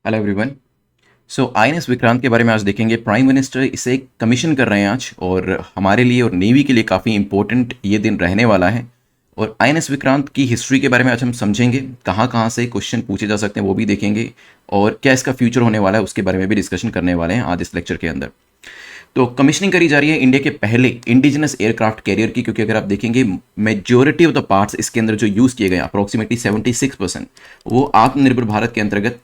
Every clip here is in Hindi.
Hello everyone. So INS Vikrant के बारे में आज देखेंगे। प्राइम मिनिस्टर इसे कमीशन कर रहे हैं आज, और हमारे लिए और नेवी के लिए काफ़ी इंपॉर्टेंट ये दिन रहने वाला है। और आईएनएस विक्रांत की हिस्ट्री के बारे में आज हम समझेंगे, कहाँ कहाँ से क्वेश्चन पूछे जा सकते हैं वो भी देखेंगे, और क्या इसका फ्यूचर होने वाला है उसके बारे में भी डिस्कशन करने वाले हैं आज इस लेक्चर के अंदर। तो कमीशनिंग करी जा रही है इंडिया के पहले इंडिजिनस एयरक्राफ्ट कैरियर की, क्योंकि अगर आप देखेंगे मेजॉरिटी ऑफ द पार्ट्स इसके अंदर जो यूज़ किए गए अप्रोक्सीमेटली 76%, वो आत्मनिर्भर भारत के अंतर्गत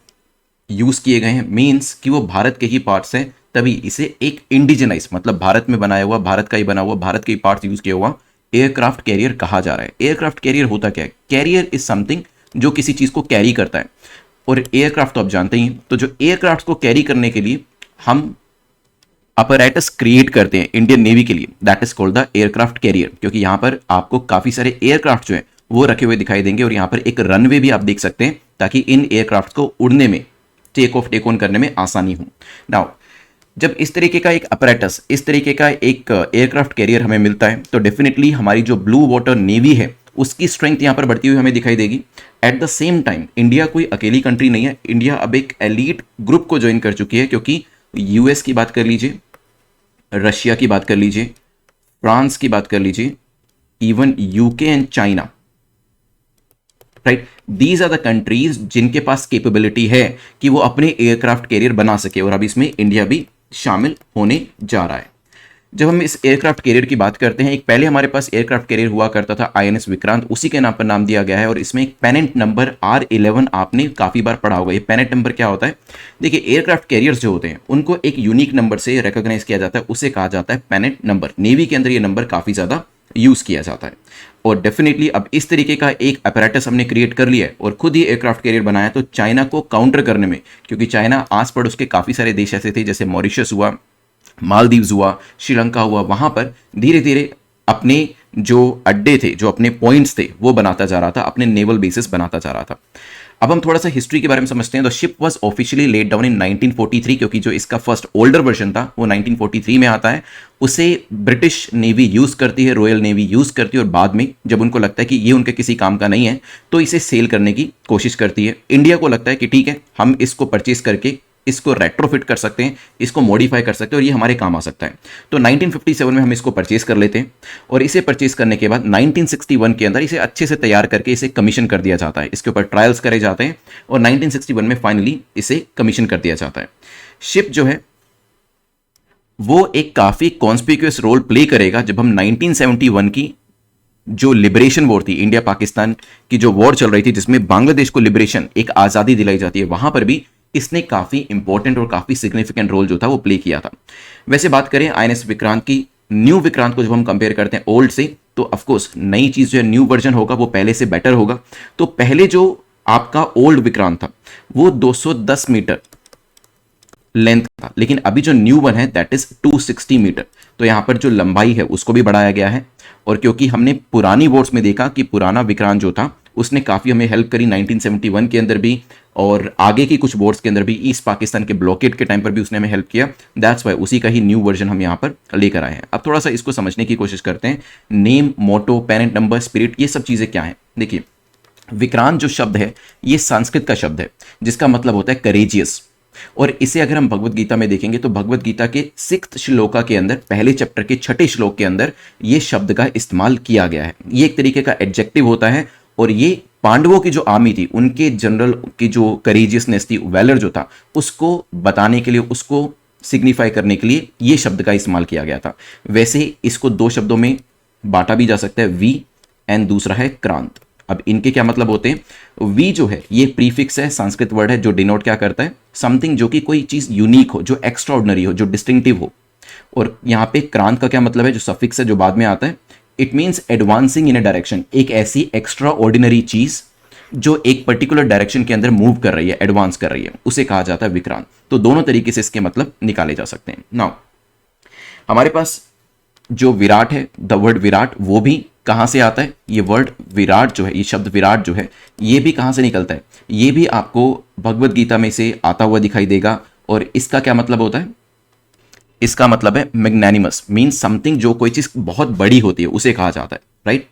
यूज किए गए हैं। मीन्स कि वो भारत के ही पार्ट्स हैं, तभी इसे एक इंडिजिनाइज मतलब भारत में बनाया हुआ, भारत का ही बना हुआ, भारत के ही पार्ट्स यूज किया हुआ एयरक्राफ्ट कैरियर कहा जा रहा है। एयरक्राफ्ट कैरियर होता क्या है? कैरियर इज समथिंग जो किसी चीज को कैरी करता है, और एयरक्राफ्ट तो आप जानते ही हैं। तो जो एयरक्राफ्ट को कैरी करने के लिए हम अपैरेटस क्रिएट करते हैं इंडियन नेवी के लिए, that is called the aircraft carrier. क्योंकि यहां पर आपको काफी सारे एयरक्राफ्ट जो है वो रखे हुए दिखाई देंगे, और यहां पर एक रनवे भी आप देख सकते हैं, ताकि इन एयरक्राफ्ट को उड़ने में, टेक ऑफ टेक ऑन करने में आसानी हो। नाउ जब इस तरीके का एक अपैरेटस, इस तरीके का एक एयरक्राफ्ट कैरियर हमें मिलता है, तो डेफिनेटली हमारी जो ब्लू वाटर नेवी है उसकी स्ट्रेंथ यहां पर बढ़ती हुई हमें दिखाई देगी। At the same time India कोई अकेली कंट्री नहीं है, इंडिया अब एक एलीट ग्रुप को ज्वाइन कर चुकी है। क्योंकि यूएस की बात कर लीजिए, रशिया की बात कर लीजिए, फ्रांस की बात कर लीजिए, even UK and China, right, these are the countries जिनके पास कैपेबिलिटी है कि वो अपने एयरक्राफ्ट कैरियर बना सके, और अब इसमें इंडिया भी शामिल होने जा रहा है। जब हम इस एयरक्राफ्ट कैरियर की बात करते हैं, एक पहले हमारे पास एयरक्राफ्ट कैरियर हुआ करता था आईएनएस विक्रांत, उसी के नाम पर नाम दिया गया है, और इसमें एक पेनेंट नंबर R11 आपने काफी बार पढ़ा होगा। ये पेनेंट नंबर क्या होता है? देखिए, एयरक्राफ्ट कैरियर्स जो होते हैं उनको एक यूनिक नंबर से रिकॉग्नाइज किया जाता है, उसे कहा जाता है पेनेंट नंबर। नेवी के अंदर ये नंबर काफी ज्यादा यूज किया जाता है। और डेफिनेटली अब इस तरीके का एक अपैरेटस हमने क्रिएट कर लिया है और खुद ही एयरक्राफ्ट कैरियर बनाया, तो चाइना को काउंटर करने में, क्योंकि चाइना आस पड़ोस उसके काफी सारे देश ऐसे थे, जैसे मॉरिशस हुआ, मालदीव्स हुआ, श्रीलंका हुआ, वहां पर धीरे धीरे अपने जो अड्डे थे, जो अपने पॉइंट्स थे, वो बनाता जा रहा था, अपने नेवल बेसिस बनाता जा रहा था। अब हम थोड़ा सा हिस्ट्री के बारे में समझते हैं। The ship was officially laid down in 1943, क्योंकि जो इसका फर्स्ट ओल्डर वर्जन था वो 1943 में आता है। उसे ब्रिटिश नेवी यूज करती है, रॉयल नेवी यूज करती है, और बाद में जब उनको लगता है कि ये उनके किसी काम का नहीं है तो इसे सेल करने की कोशिश करती है। इंडिया को लगता है कि ठीक है, हम इसको परचेज करके इसको रेट्रोफिट कर सकते हैं, इसको मॉडिफाई कर सकते हैं, और ये हमारे काम आ सकता है। तो 1957 में हम इसको परचेज कर लेते हैं, और इसे परचेज करने के बाद 1961 के अंदर इसे अच्छे से तैयार करके इसे कमीशन कर दिया जाता है। इसके ऊपर ट्रायल्स करे जाते हैं, और 1961 में फाइनली इसे कमीशन कर दिया जाता है। शिप जो है वो एक काफी कॉन्स्पिक्यूअस रोल प्ले करेगा जब हम 1971 की जो लिबरेशन वॉर थी, इंडिया पाकिस्तान की जो वॉर चल रही थी, जिसमें बांग्लादेश को लिबरेशन, एक आज़ादी दिलाई जाती है, वहां पर भी इसने काफी इंपॉर्टेंट और काफी सिग्निफिकेंट रोल जो था वो प्ले किया था। वैसे बात करें आईएनएस विक्रांत की, न्यू विक्रांत को जब हम कंपेयर करते हैं ओल्ड से, तो ऑफकोर्स नई चीज जो है, न्यू वर्जन होगा, वो पहले से बेटर होगा। तो पहले जो आपका ओल्ड विक्रांत था वो 210 मीटर लेंथ था, लेकिन अभी जो न्यू वन है दैट इज 260 मीटर। तो यहां पर जो लंबाई है उसको भी बढ़ाया गया है। और क्योंकि हमने पुरानी वॉर्स में देखा कि पुराना विक्रांत जो था उसने काफी हमें हेल्प करी 1971 के अंदर भी, और आगे की कुछ वॉर्स के अंदर भी, ईस्ट पाकिस्तान के ब्लॉकेड के टाइम पर भी उसने हमें हेल्प किया। दैट्स वाई उसी का ही न्यू वर्जन हम यहाँ पर लेकर आए हैं। अब थोड़ा सा इसको समझने की कोशिश करते हैं। नेम, मोटो, पेरेंट नंबर, स्पिरिट, ये सब चीजें क्या है? देखिए, विक्रांत जो शब्द है ये संस्कृत का शब्द है, जिसका मतलब होता है करेजियस। और इसे अगर हम भगवत गीता में देखेंगे तो भगवत गीता के 6th श्लोका के अंदर, पहले चैप्टर के 6ठे श्लोक के अंदर ये शब्द का इस्तेमाल किया गया है। ये एक तरीके का एडजेक्टिव होता है, और ये पांडवों की जो आर्मी थी, उनके जनरल की जो करेजियसनेस थी, वैलर जो था, उसको बताने के लिए, उसको सिग्निफाई करने के लिए ये शब्द का इस्तेमाल किया गया था। वैसे इसको दो शब्दों में बांटा भी जा सकता है, वी एंड दूसरा है क्रांत। अब इनके क्या मतलब होते हैं? वी जो है ये प्रीफिक्स है, संस्कृत वर्ड है, जो डिनोट क्या करता है? समथिंग जो कि कोई चीज यूनिक हो, जो एक्स्ट्रा ऑर्डिनरी हो, जो डिस्टिंक्टिव हो। और यहाँ पे क्रांत का क्या मतलब है? जो सफिक्स है, जो बाद में आता है, it means advancing in A direction, एक ऐसी एक्स्ट्रा ऑर्डिनरी चीज जो एक पर्टिकुलर डायरेक्शन के अंदर मूव कर रही है, एडवांस कर रही है, उसे कहा जाता है विक्रांत। तो दोनों तरीके से इसके मतलब निकाले जा सकते हैं। नाउ हमारे पास जो विराट है, द वर्ड विराट, वो भी कहां से आता है? ये वर्ड विराट जो है, ये शब्द विराट जो है, ये भी कहां से निकलता है? ये भी आपको भगवत गीता में से आता हुआ दिखाई देगा। और इसका क्या मतलब होता है? इसका मतलब है मैग्नेनिमस, मीन्स समथिंग जो कोई चीज बहुत बड़ी होती है उसे कहा जाता है, राइट।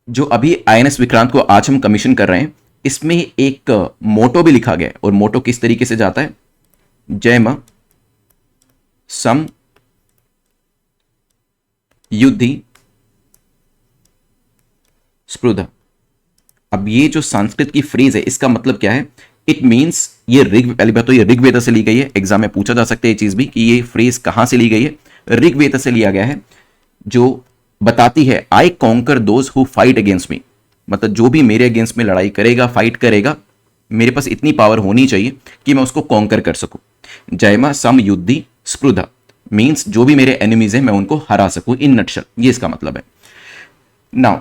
जो अभी आईएनएस विक्रांत को आज हम कमीशन कर रहे हैं, इसमें एक मोटो भी लिखा गया है, और मोटो किस तरीके से जाता है, जयम सम युद्धि स्पृधा। अब ये जो संस्कृत की फ्रेज है इसका मतलब क्या है, इट मींस ये पहली बात तो ये ऋग्वेद से ली गई है, एग्जाम में पूछा जा सकता है ये चीज भी कि ये फ्रेज कहां से ली गई है, ऋग्वेद से लिया गया है, जो बताती है आई conquer those who fight against me, मतलब जो भी मेरे अगेंस्ट में लड़ाई करेगा, फाइट करेगा, मेरे पास इतनी पावर होनी चाहिए कि मैं उसको कॉन्कर कर सकूं। जयमा सम युद्धि स्पृधा मींस जो भी मेरे एनिमीज हैं मैं उनको हरा सकूं, इन नटशल ये इसका मतलब है। नाउ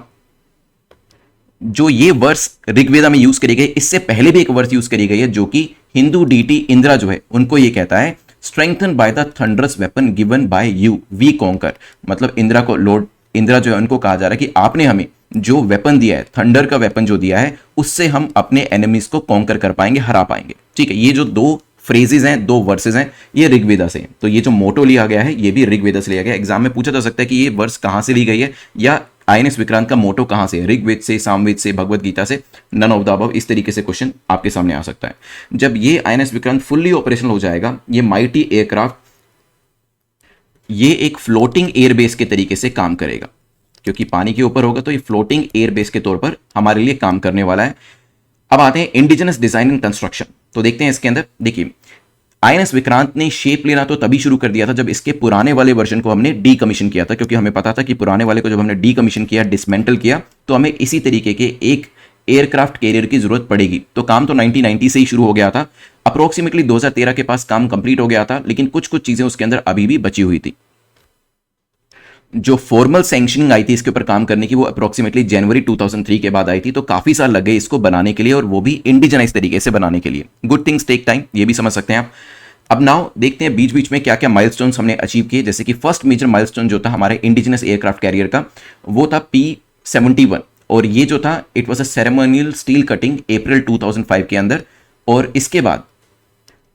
जो ये वर्स ऋग्वेदा में यूज करी गई, इससे पहले भी एक वर्स यूज करी गई है जो कि हिंदू डीटी इंद्रा जो है उनको ये कहता है, strengthen by the thunderous weapon given by you we conquer, मतलब इंद्रा को, लॉर्ड इंद्रा जो है उनको कहा जा रहा है कि आपने हमें जो वेपन दिया है, थंडर का वेपन जो दिया है, उससे हम अपने एनिमीज को कॉन्कर कर पाएंगे, हरा पाएंगे। ठीक है, ये जो दो फ्रेजेस हैं, दो वर्सेस हैं, ये ऋग्वेदा से हैं। तो ये जो मोटो लिया गया है ये भी ऋग्वेदा से लिया गया है। एग्जाम में पूछा जा सकता है कि ये वर्स कहां से ली गई है, या आईएनएस विक्रांत का मोटो कहां से, ऋग्वेद से, सामवेद से, भगवत गीता से, नन ऑफ द अबव, इस तरीके से क्वेश्चन आपके सामने आ सकता है। जब ये आईएनएस विक्रांत फुल्ली ऑपरेशनल हो जाएगा, ये माइटी एयरक्राफ्ट ये एक फ्लोटिंग एयरबेस के तरीके से काम करेगा, क्योंकि पानी के ऊपर होगा तो ये फ्लोटिंग एयरबेस के तौर पर हमारे लिए काम करने वाला है। अब आते हैं इंडिजिनस डिजाइन एंड कंस्ट्रक्शन, तो देखते हैं इसके अंदर। देखिए आईएनएस विक्रांत ने शेप लेना तो तभी शुरू कर दिया था जब इसके पुराने वाले वर्जन को हमने डीकमीशन किया था, क्योंकि हमें पता था कि पुराने वाले को जब हमने डीकमीशन किया, डिसमेंटल किया, तो हमें इसी तरीके के एक एयरक्राफ्ट कैरियर की जरूरत पड़ेगी। तो काम तो 1990 से ही शुरू हो गया था, अप्रोक्सीमेटली 2013 के पास काम कंप्लीट हो गया था, लेकिन कुछ कुछ चीजें उसके अंदर अभी भी बची हुई थी। जो फॉर्मल सैंक्शनिंग आई थी इसके ऊपर काम करने की, वो अप्रोक्सीमेटली जनवरी 2003 के बाद आई थी, तो काफी साल लग गए इसको बनाने के लिए, और वो भी इंडिजनाइज तरीके से बनाने के लिए। गुड थिंग्स टेक टाइम, ये भी समझ सकते हैं आप। अब नाउ देखते हैं बीच बीच में क्या क्या माइलस्टोन्स हमने अचीव किए। जैसे कि फर्स्ट मेजर माइलस्टोन जो था हमारे इंडिजिनस एयरक्राफ्ट कैरियर का, वो था P-71, और ये जो था it was a ceremonial steel cutting April 2005 के अंदर। और इसके बाद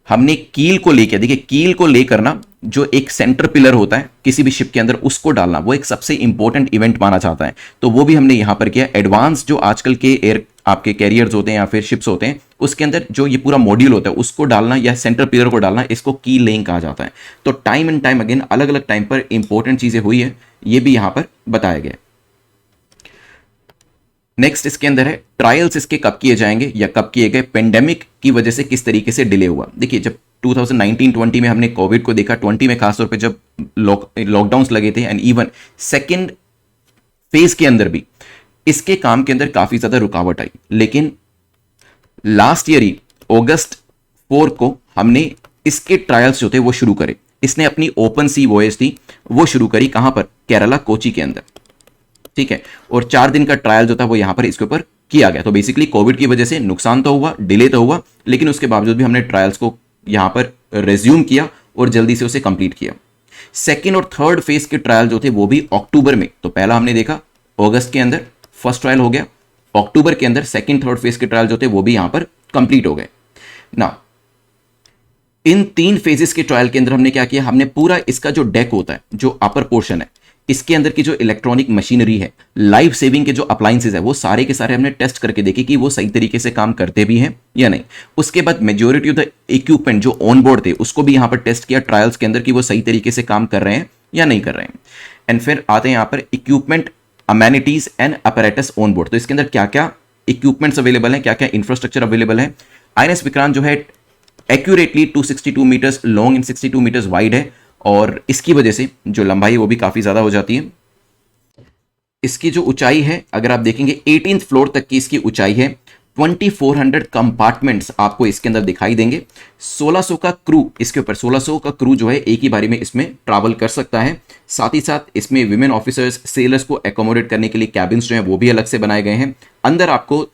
हमने कील को लेकर, देखिए कील को लेकर ना जो एक सेंटर पिलर होता है किसी भी शिप के अंदर, उसको डालना वो एक सबसे इंपॉर्टेंट इवेंट माना जाता है, तो वो भी हमने यहां पर किया। एडवांस जो आजकल के एयर आपके कैरियर्स होते हैं या फिर शिप्स होते हैं, उसके अंदर जो ये पूरा मॉड्यूल होता है उसको डालना या सेंटर पिलर को डालना, इसको की लेइंग कहा जाता है। तो टाइम एंड टाइम अगेन अलग अलग टाइम पर इंपॉर्टेंट चीजें हुई है, ये भी यहां पर बताया गया है। नेक्स्ट इसके अंदर है ट्रायल्स इसके कब किए जाएंगे या कब किए गए, पेंडेमिक की वजह से किस तरीके से डिले हुआ। देखिए जब 2019-20 में हमने कोविड को देखा, 20 में खासतौर पे जब लॉकडाउन्स लगे थे, एंड इवन सेकेंड फेज के अंदर भी इसके काम के अंदर काफी ज्यादा रुकावट आई। लेकिन लास्ट ईयर ही अगस्त 4 को हमने इसके ट्रायल्स जो थे वो शुरू करे। इसने अपनी ओपन सी वॉयज थी वो शुरू करी, कहां पर, केरला कोची के अंदर। ठीक है, और 4 दिन का ट्रायल जो था वो यहां पर इसके ऊपर किया गया। तो बेसिकली कोविड की वजह से नुकसान तो हुआ, डिले तो हुआ, लेकिन उसके बावजूद भी हमने ट्रायल्स को यहां पर रेज्यूम किया और जल्दी से उसे कंप्लीट किया। सेकेंड और थर्ड फेज के ट्रायल जो थे वो भी अक्टूबर में, तो पहला हमने देखा अगस्त के अंदर फर्स्ट ट्रायल हो गया, अक्टूबर के अंदर सेकेंड थर्ड फेज के ट्रायल जो थे वो भी यहां पर कंप्लीट हो गए। ना इन 3 फेजेस के ट्रायल के अंदर हमने क्या किया, हमने पूरा इसका जो डेक होता है, जो अपर पोर्शन है, इसके अंदर की जो इलेक्ट्रॉनिक मशीनरी है, लाइफ सेविंग के जो अप्लायंसेज है, वो सारे के सारे हमने टेस्ट करके देखे कि वो सही तरीके से काम करते भी हैं या नहीं। उसके बाद मेजॉरिटी ऑफ द इक्विपमेंट जो ऑन बोर्ड थे उसको भी यहां पर टेस्ट किया ट्रायल्स के अंदर कि वो सही तरीके से काम कर रहे हैं या नहीं कर रहे हैं। एंड फिर आते हैं यहां पर equipment, amenities and apparatus on board. तो इसके अंदर क्या क्या इक्विपमेंट्स अवेलेबल है, क्या क्या इंफ्रास्ट्रक्चर अवेलेबल है। आईएनएस विक्रांत जो है accurately 262 metres long and 62 metres wide है, और इसकी वजह से जो लंबाई है वो भी काफी ज्यादा हो जाती है। इसकी जो ऊंचाई है अगर आप देखेंगे 18th फ्लोर तक की इसकी ऊंचाई है। 2400 कंपार्टमेंट्स आपको इसके अंदर दिखाई देंगे। 1600 का क्रू इसके ऊपर, 1600 का क्रू जो है एक ही बारी में इसमें ट्रैवल कर सकता है। साथ ही साथ इसमें विमेन ऑफिसर्स, सेलर्स को एकोमोडेट करने के लिए कैबिन्स जो हैं वो भी अलग से बनाए गए हैं। अंदर आपको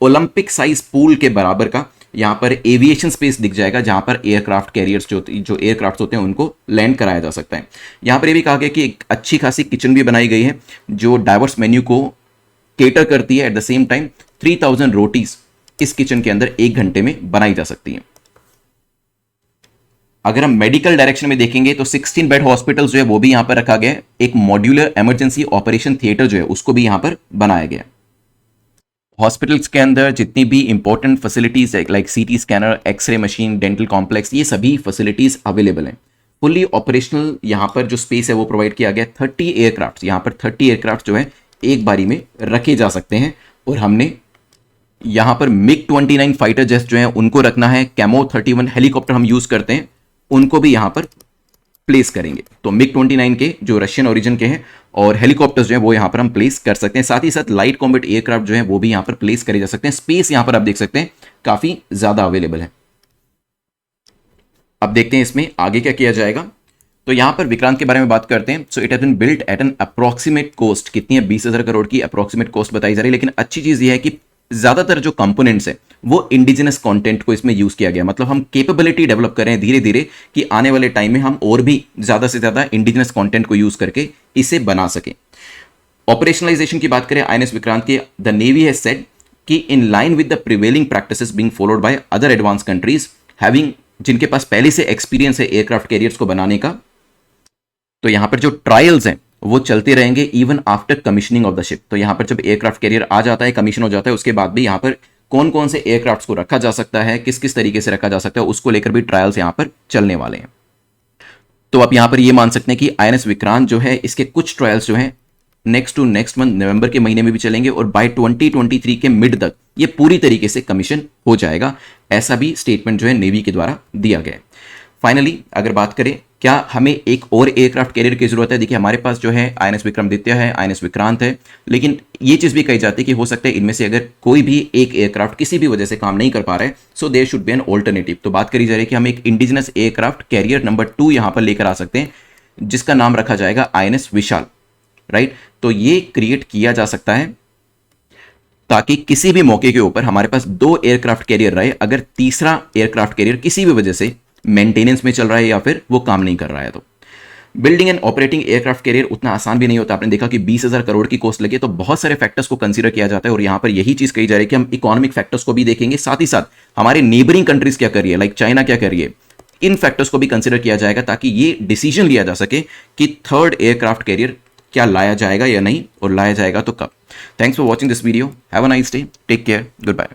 ओलंपिक साइज पूल के बराबर का यहाँ पर एविएशन स्पेस दिख जाएगा, जहां पर एयरक्राफ्ट कैरियर्स जो एयरक्राफ्ट होते हैं उनको लैंड कराया जा सकता है। यहाँ पर ये भी कहा गया कि एक अच्छी खासी किचन भी बनाई गई है जो डाइवर्स मेन्यू को केटर करती है। At the same time 3000 rotis इस किचन के अंदर 1 घंटे में बनाई जा सकती हैं। अगर हम मेडिकल डायरेक्शन में देखेंगे तो 16 बेड हॉस्पिटल जो है वो भी यहां पर रखा गया है। एक मॉड्यूलर इमरजेंसी ऑपरेशन थिएटर जो है उसको भी यहां पर बनाया गया है। हॉस्पिटल्स के अंदर जितनी भी इंपॉर्टेंट फैसिलिटीज है like CT scanner, X-ray machine, dental complex, ये सभी फैसिलिटीज अवेलेबल हैं। फुली ऑपरेशनल यहाँ पर जो स्पेस है वो प्रोवाइड किया गया। 30 एयरक्राफ्ट, यहाँ पर 30 एयरक्राफ्ट जो है एक बारी में रखे जा सकते हैं। और हमने यहाँ पर मिग 29 फाइटर जेट जो है उनको रखना है। कैमो 31 हेलीकॉप्टर हम यूज करते हैं, उनको भी यहाँ पर प्लेस करेंगे। तो मिग 29 के जो रशियन ओरिजिन के हैं और हेलीकॉप्टर्स जो है वो यहां पर हम प्लेस कर सकते हैं। साथ ही साथ लाइट कॉम्बैट एयरक्राफ्ट जो है वो भी यहां पर प्लेस करे जा सकते हैं। स्पेस यहां पर आप देख सकते हैं काफी ज्यादा अवेलेबल है। अब देखते हैं इसमें आगे क्या किया जाएगा। तो यहां पर विक्रांत के बारे में बात करते हैं। So it has been built at an approximate cost, कितनी है, 20,000 करोड़ की अप्रोक्सीमेट कॉस्ट बताई जा रही है। लेकिन अच्छी चीज यह है कि ज्यादातर जो कंपोनेंट्स है वो इंडिजिनस कंटेंट को इसमें यूज किया गया। मतलब हम कैपेबिलिटी डेवलप कर रहे हैं धीरे धीरे कि आने वाले टाइम में हम और भी ज्यादा से ज्यादा इंडिजिनस कंटेंट को यूज करके इसे बना सके। ऑपरेशनलाइजेशन की बात करें आईएनएस विक्रांत के, द नेवी हैज सेड कि in line with the prevailing practices being followed by other advance countries having, जिनके पास पहले से एक्सपीरियंस है एयरक्राफ्ट कैरियर्स को बनाने का, तो यहां पर जो ट्रायल्स हैं वो चलते रहेंगे even after commissioning of the ship. तो यहां पर जब एयरक्राफ्ट कैरियर आ जाता है, कमीशन हो जाता है, उसके बाद भी यहां पर कौन कौन से एयरक्राफ्ट्स को रखा जा सकता है, किस किस तरीके से रखा जा सकता है, उसको लेकर भी ट्रायल्स यहां पर चलने वाले हैं। तो आप यहां पर ये मान सकते हैं कि आईएनएस विक्रांत जो है इसके कुछ ट्रायल्स जो है नेक्स्ट टू नेक्स्ट मंथ नवंबर के महीने में भी चलेंगे और बाय 2023 के मिड तक ये पूरी तरीके से कमीशन हो जाएगा। ऐसा भी स्टेटमेंट जो है नेवी के द्वारा दिया गया है। फाइनली अगर बात करें क्या हमें एक और एयरक्राफ्ट कैरियर की जरूरत है, देखिए हमारे पास जो है आईएनएस विक्रमादित्य है, आईएनएस विक्रांत है, लेकिन ये चीज भी कही जाती है कि हो सकता है इनमें से अगर कोई भी एक एयरक्राफ्ट किसी भी वजह से काम नहीं कर पा रहा है, so there should be an alternative. तो बात करी जा रही है कि हम एक इंडिजिनस एयरक्राफ्ट कैरियर नंबर 2 यहां पर लेकर आ सकते हैं जिसका नाम रखा जाएगा आईएनएस विशाल, राइट। तो ये क्रिएट किया जा सकता है ताकि किसी भी मौके के ऊपर हमारे पास 2 एयरक्राफ्ट कैरियर रहे। अगर तीसरा एयरक्राफ्ट कैरियर किसी भी वजह से मेंटेनेंस में चल रहा है या फिर वो काम नहीं कर रहा है, तो building and operating aircraft carrier उतना आसान भी नहीं होता। आपने देखा कि 20,000 करोड़ की कॉस्ट लगी, तो बहुत सारे फैक्टर्स को कंसीडर किया जाता है और यहां पर यही चीज कही जा रही है कि हम इकोनॉमिक फैक्टर्स को भी देखेंगे, साथ ही साथ हमारे नेबरिंग कंट्रीज क्या कर रही है, लाइक चाइना क्या कर रही है, इन फैक्टर्स को भी कंसीडर किया जाएगा ताकि ये डिसीजन लिया जा सके कि थर्ड एयरक्राफ्ट कैरियर क्या लाया जाएगा या नहीं, और लाया जाएगा तो कब। Thanks for watching this video, have a nice day, take care, good bye.